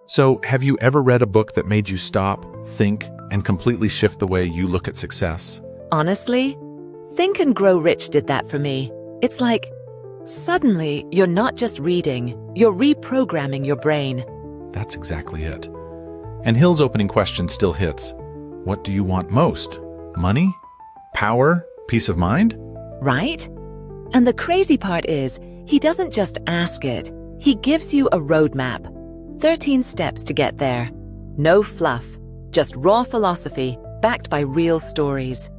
So, have you ever read a book that made you stop, think, and completely shift the way you look at success? Honestly, Think and Grow Rich did that for me. It's like, suddenly, you're not just reading, you're reprogramming your brain. That's exactly it. And Hill's opening question still hits. What do you want most? Money? Power? Peace of mind? Right? And the crazy part is, he doesn't just ask it. He gives you a roadmap. 13 steps to get there. No fluff, just raw philosophy backed by real stories.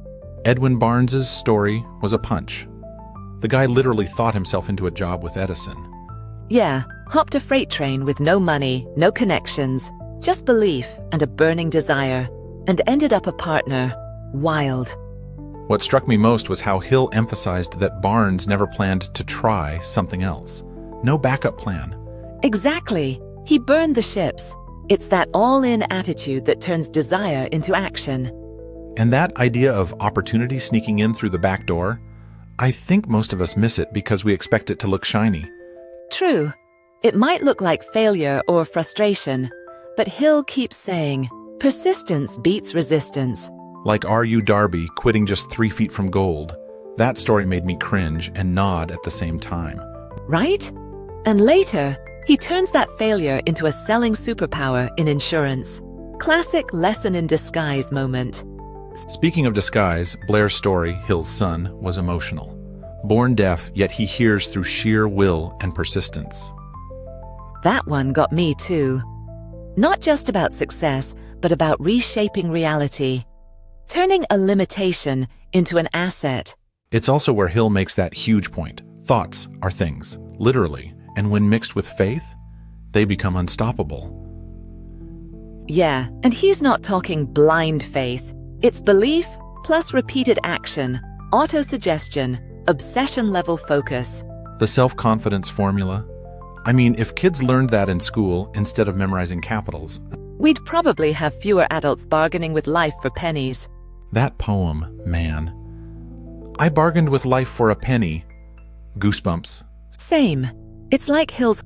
Edwin Barnes's story was a punch. The guy literally thought himself into a job with Edison. Yeah, hopped a freight train with no money, no connections, just belief and a burning desire, and ended up a partner. Wild. What struck me most was how Hill emphasized that Barnes never planned to try something else. No backup plan. Exactly. He burned the ships. It's that all-in attitude that turns desire into action. And that idea of opportunity sneaking in through the back door, I think most of us miss it because we expect it to look shiny. True. It might look like failure or frustration, but Hill keeps saying, persistence beats resistance. Like R.U. Darby quitting just 3 feet from gold. That story made me cringe and nod at the same time. Right? And later, he turns that failure into a selling superpower in insurance. Classic lesson in disguise moment. Speaking of disguise, Blair's story, Hill's son, was emotional. Born deaf, yet he hears through sheer will and persistence. That one got me too. Not just about success, but about reshaping reality. Turning a limitation into an asset. It's also where Hill makes that huge point. Thoughts are things, literally, and when mixed with faith, they become unstoppable. Yeah, and he's not talking blind faith. It's belief plus repeated action, autosuggestion, obsession-level focus. The self-confidence formula. I mean, if kids learned that in school instead of memorizing capitals, we'd probably have fewer adults bargaining with life for pennies. That poem, man. I bargained with life for a penny. Goosebumps. Same. It's like Hill's